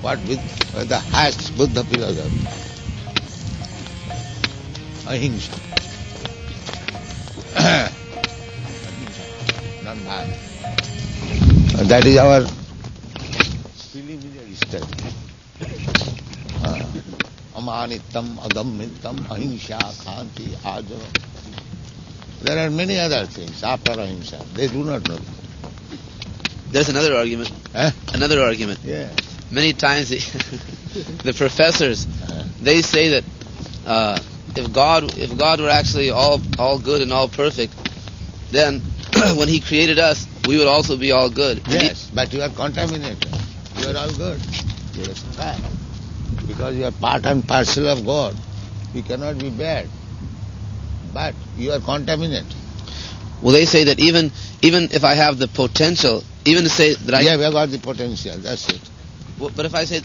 What with the highest Buddha philosophy? Ahimsa. Non-violence. That is our preliminary study. Amanittam, adammittam, ahimsa, khanti, ajava. There are many other things after ahimsa. They do not know. There's another argument. Another argument. Yeah. Many times the professors, they say that if God were actually all good and all perfect, then when He created us, we would also be all good. Yes, but you are contaminated. You are all good. You are bad. Because you are part and parcel of God. You cannot be bad. But you are contaminated. Well, they say that even if I have the potential, even to say that Yeah, we have got the potential, that's it. Well, but if I say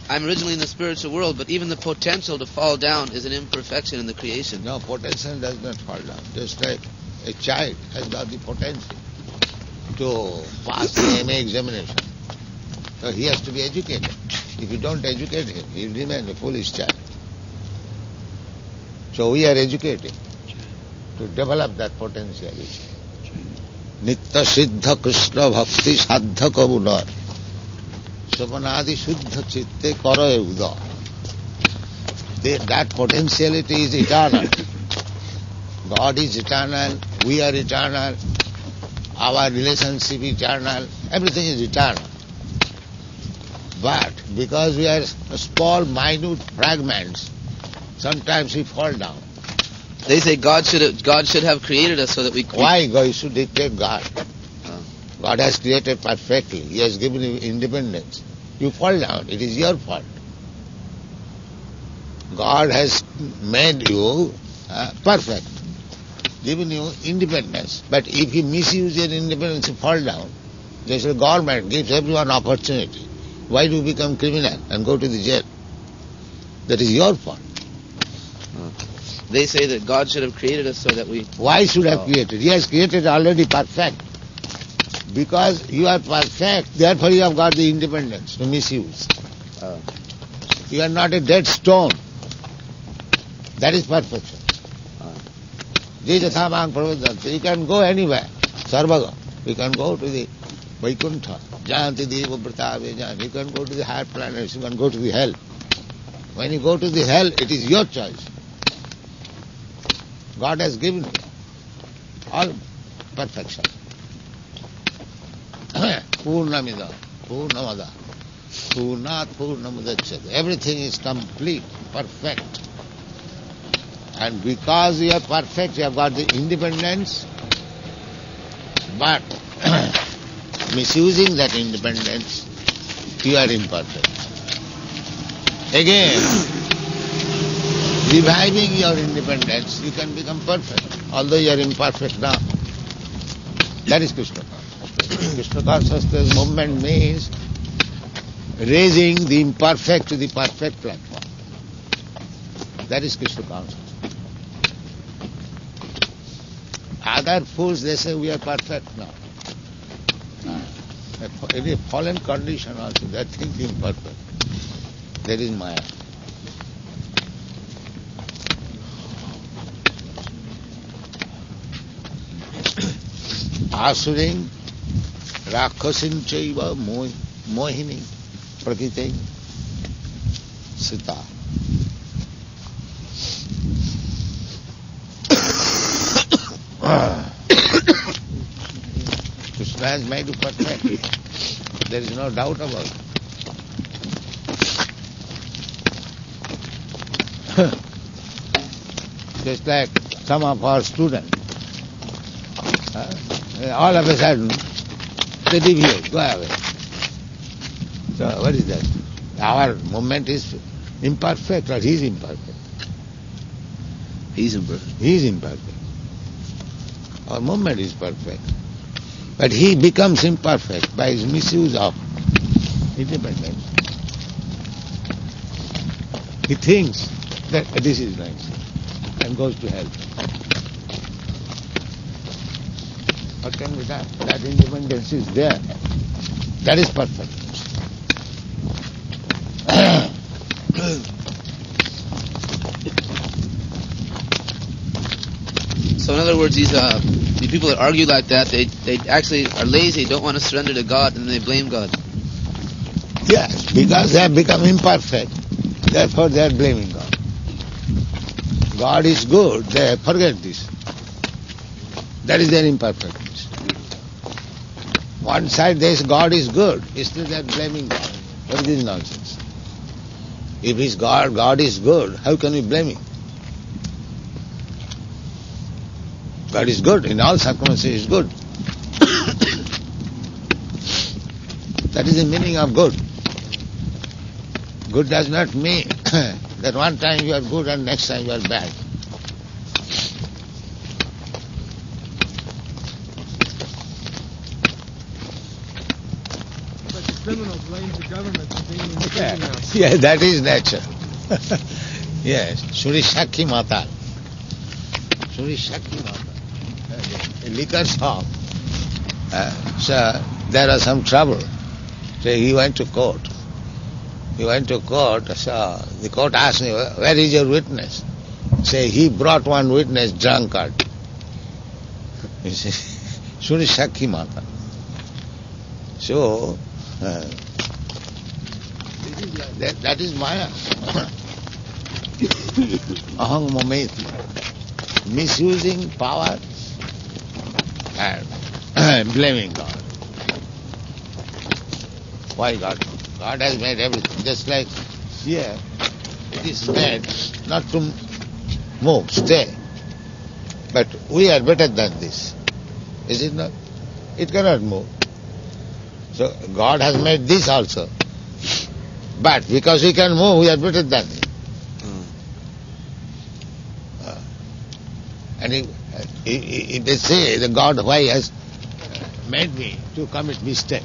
I'm originally in the spiritual world, but even the potential to fall down is an imperfection in the creation. No, potential does not fall down. Just like a child has got the potential to pass the MA examination. So he has to be educated. If you don't educate him, he will remain a foolish child. So we are educating to develop that potentiality. Nitya Siddha Krishna Bhakti Saddha Kabunar Samanadi Shuddha Chitte Kara Uda. That potentiality is eternal. God is eternal, we are eternal, our relationship is eternal, everything is eternal. But because we are small, minute fragments, sometimes we fall down. They say God should have created us so that we... Why you should dictate God? God has created perfectly. He has given you independence. You fall down. It is your fault. God has made you perfect, given you independence. But if you misuse your independence, you fall down. Just the government gives everyone opportunity. Why do you become criminal and go to the jail? That is your fault. They say that God should have created us so that we... Why should have created? He has created already perfect. Because you are perfect, therefore you have got the independence to misuse. You are not a dead stone. That is perfection. You can go anywhere. Sarvaga. You can go to the Vaikuntha. Jayanti Deva Vrtave. You can go to the higher planets. You can go to the hell. When you go to the hell, it is your choice. God has given you all perfection. Purnamida, Purnamada, Purnat Purnamudachyate. Everything is complete, perfect. And because you are perfect, you have got the independence, but misusing that independence, you are imperfect. Again, reviving your independence, you can become perfect, although you are imperfect now. That is Krishna consciousness. Krishna consciousness movement means raising the imperfect to the perfect platform. That is Krishna consciousness. Other fools, they say we are perfect now. In a fallen condition also, they are thinking perfect. That is Maya. Asuring, Rakhasin Chaiva, Mohini, Prakriti, Sita. Krishna has made you perfect. There is no doubt about it. Just like some of our students, all of a sudden, they deviate, go away. So what is that? Our movement is imperfect, or he is imperfect? He's imperfect. He is imperfect. Our movement is perfect. But he becomes imperfect by his misuse of independence. He thinks that this is nice and goes to hell. What can be done? That independence is there. That is perfect. So in other words, these people that argue like that, they actually are lazy, don't want to surrender to God, and they blame God. Yes, because they have become imperfect, therefore they are blaming God. God is good, they forget this. That is their imperfectness. One side they say God is good, still they are blaming God. What is this nonsense? If He's God, God is good, how can we blame Him? God is good, in all circumstances He is good. That is the meaning of good. Good does not mean that one time you are good and next time you are bad. But the criminal blames the government for being in prison now. Yeah, that is nature. Yes, Surishakhi Mata. Surishakhi Mata. A liquor shop. So there was some trouble. So he went to court. So the court asked me, where is your witness? Say, he brought one witness, drunkard. You see, Surishakhi Mata. So, that is Maya. Aham mameti. Misusing power and blaming God. Why God? God has made everything. Just like here, it is made not to move, stay. But we are better than this. Is it not? It cannot move. So God has made this also. But because we can move, we are better than it. And if they say that God, why has made me to commit mistake,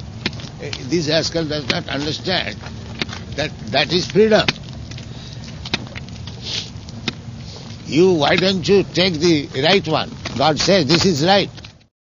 this rascal does not understand that is freedom. Why don't you take the right one? God says this is right.